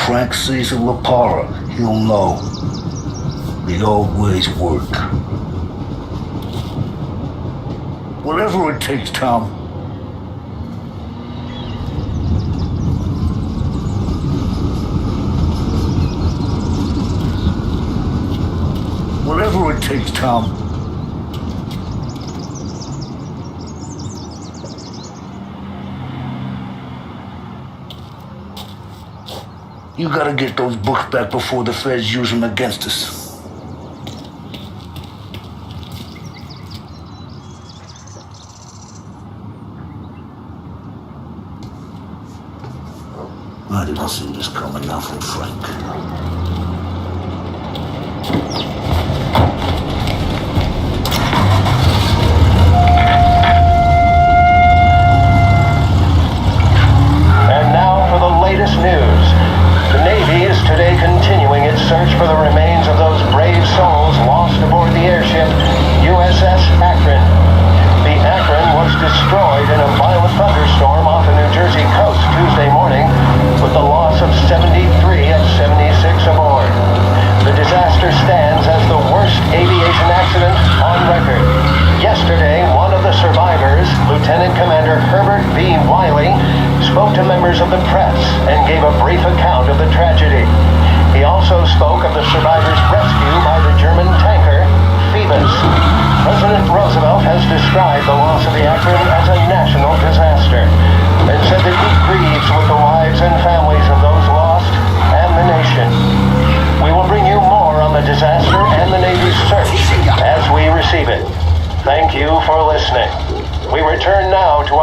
Frank sees a Lapara, he'll know. It always work. Whatever it takes, Tom. Whatever it takes, Tom. You gotta get those books back before the feds use them against us. I didn't see this coming now from Frank. And now for the latest news. The Navy is today continuing its search for the remains of those brave souls lost aboard the airship USS Akron. The Akron was destroyed in a violent thunderstorm off the New Jersey coast Tuesday morning, with the loss of 73 of 76 aboard. The disaster stands as the worst aviation accident on record. Yesterday, one of the survivors, Lieutenant Commander Herbert B. Wiley, spoke to members of the press and gave a brief account of the tragedy. He also spoke of the survivors' rescue by the German tanker Phoebus. President Roosevelt has described the loss of the Akron as a national disaster and said that he grieves with the wives and families of those lost and the nation. We will bring you more on the disaster and the Navy's search as we receive it. Thank you for listening. We return now to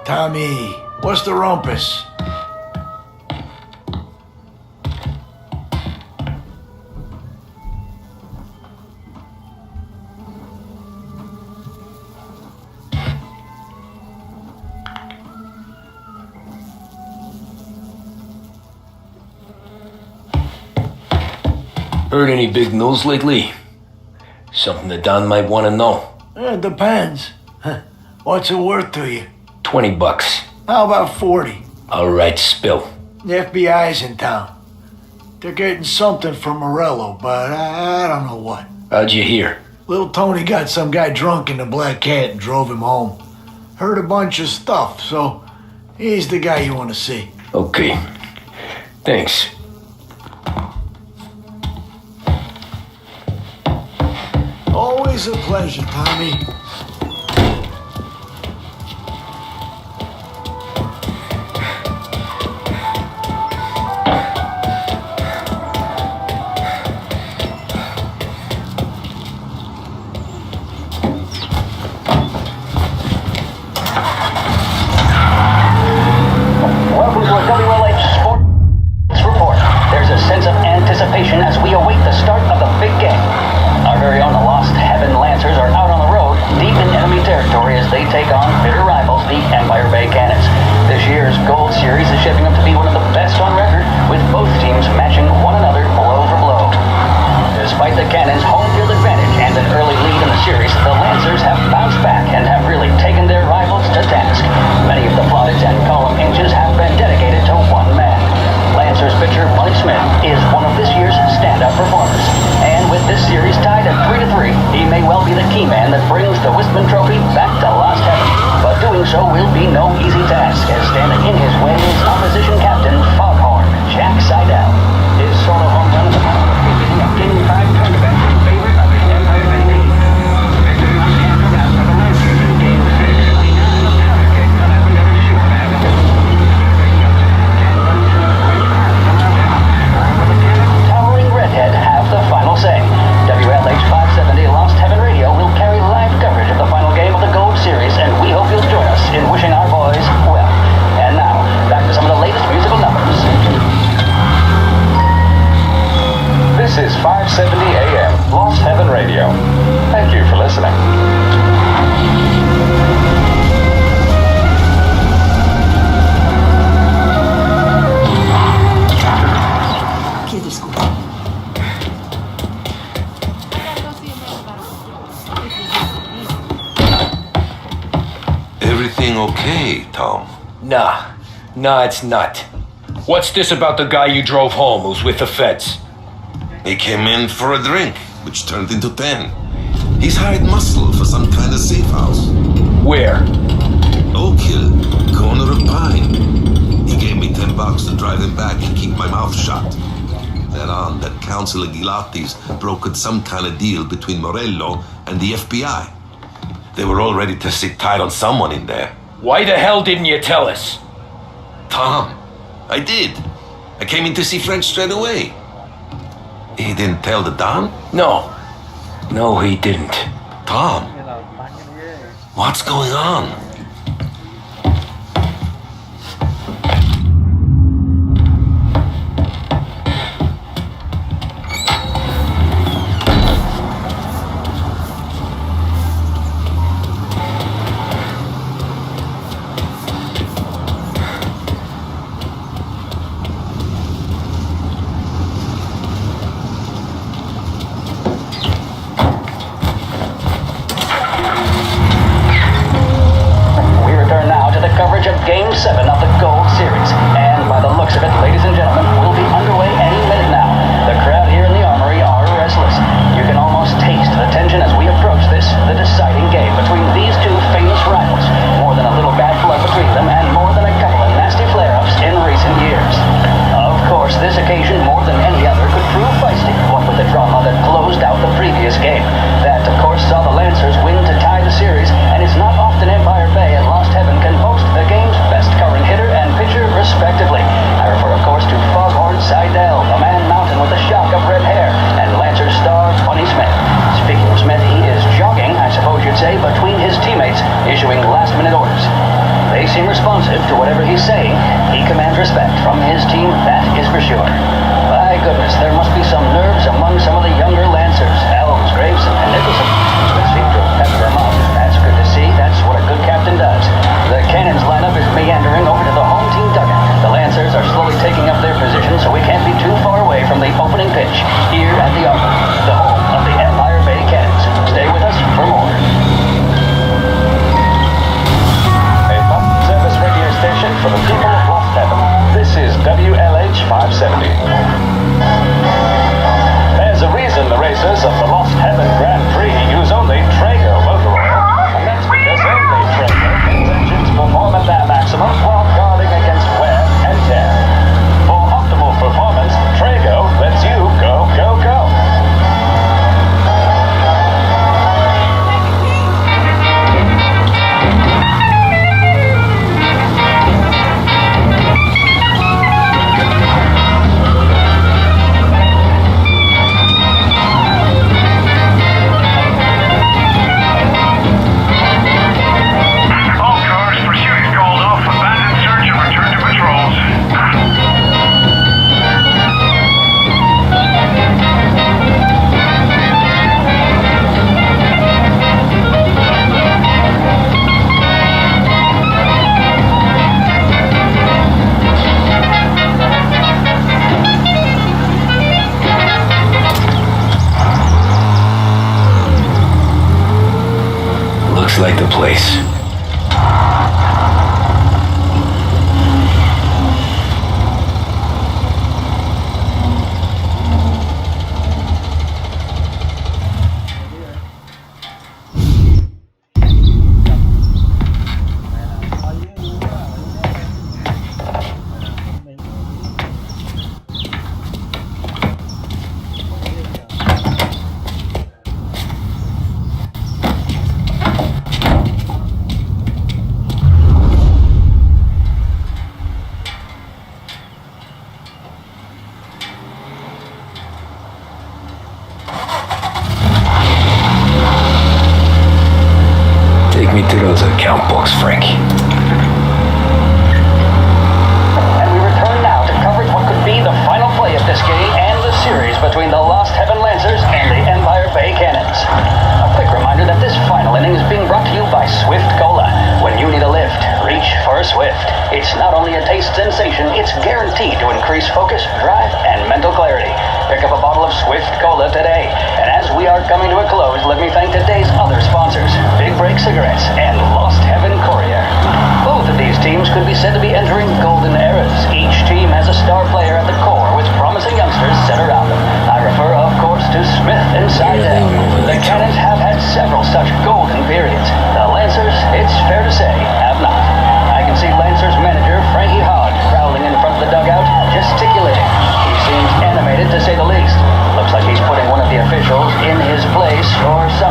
Tommy, what's the rumpus? Heard any big news lately? Something that Don might want to know. It depends. What's it worth to you? $20. How about 40? All right, spill. The FBI's in town. They're getting something from Morello, but I don't know what. How'd you hear? Little Tony got some guy drunk in the Black Cat and drove him home. Heard a bunch of stuff, so he's the guy you want to see. Okay. Thanks. Always a pleasure, Tommy. Welcome to a WLH Sports Report. There's a sense of anticipation as we await the start of the big game. Our very own Lost Heaven Lancers are out on the road, deep in enemy territory as they take on bitter rivals, the Empire Bay Cannons. This year's Gold Series is shaping up to be one of the best on record, with both teams matching one another blow for blow. Despite the Cannons' home field advantage and an early lead in the series, the Lancers have bounced back and have really taken their rivals to task. Many of the plaudits and column inches have been dedicated to one man. Lancers pitcher Buddy Smith is one of this year's standout performers. And with this series tied at 3-3, he may well be the key man that brings the Wistman Trophy back to Lost Heaven. But doing so will be no easy task, as standing in his way is opposition captain Foghorn Jack Seidel. His solo home run in the final defeating a Game 5 tournament in favor of the Empire Bay Navy. Victory was the aftermath of the Lancers in Game 6. Towering Redhead have the final say. WLH 570 Lost Heaven Radio will carry live coverage of the final game of the Gold Series, and we hope you'll join us in wishing our boys well. And now, back to some of the latest musical numbers. everything okay, Tom? Nah, it's not. What's this about the guy you drove home who's with the feds? He came in for a drink, which turned into 10. He's hired muscle for some kind of safe house. Where? Oak Hill, corner of Pine. He gave me $10 to drive him back and keep my mouth shut. Then on, that Councilor Gilatti's brokered some kind of deal between Morello and the FBI. They were all ready to sit tight on someone in there. Why the hell didn't you tell us? Tom, I did. I came in to see French straight away. He didn't tell the Don? No, he didn't. Tom, what's going on? Game 7 of the Gold Series. And by the looks of it, ladies and gentlemen, we'll be underway any minute now. The crowd here in the Armory are restless. You can almost taste the tension as we approach this, the deciding game between these two famous rivals. More than a little bad blood between them, and more than a couple of nasty flare-ups in recent years. Of course, this occasion, more than any other, could prove feisty, what with the drama that closed out the previous game. That, of course, saw the Lancers win to tie the series, and it's not often Empire Bay and Lost Heaven can boast the game's best current hitter and pitcher, respectively. I refer, of course, to Foghorn Seidel, a man mountain with a shock of red hair, and Lancer star Funny Smith. Speaking of Smith, he is jogging, I suppose you'd say, between his teammates, issuing last-minute orders. They seem responsive to whatever he's saying. He commands respect from his team, that is for sure. By goodness, there must be some nerves among some of the younger Lancers, Elms, Graves, and Nicholson, that seem to have peppered them up. That's good to see. That's what a good captain does. The Cannons lineup is meandering over to the home team dugout. The Lancers are slowly taking up their position, so we can't be too far away from the opening pitch here at the Armory, the home of the Empire Bay Cannons. Stay with us for more. A public service radio station for the people of Lost Heaven. This is WLH 570. There's a reason the racers of the Lost Heaven Grand Prix use only Traeger motor oil, and that's because only Traeger makes engines perform at their maximum while guarding against wear and tear. For optimal performance, Traeger lets you go, go, go. Looks like the place. Take me to those account books, Frank. And we return now to coverage what could be the final play of this game and the series between the Lost Heaven Lancers and the Empire Bay Cannons. A quick reminder that this final inning is being brought to you by Swift Cola. When you need a lift, reach for a Swift. It's not only a taste sensation, it's guaranteed to increase focus, drive, and mental clarity. Pick up a bottle of Swift Cola today. And as we are coming to a close, let me thank today's other sponsors, Big Break Cigarettes and Lost Heaven Courier. teams could be said to be entering golden eras. Each team has a star player at the core with promising youngsters set around them. I refer, of course, to Smith and Seidel. The Cannons have had several such golden periods. The Lancers, it's fair to say, have not. I can see Lancers manager Frankie Hogg prowling in front of the dugout, gesticulating. He seems animated to say the least. Looks like he's putting one of the officials in his place or something.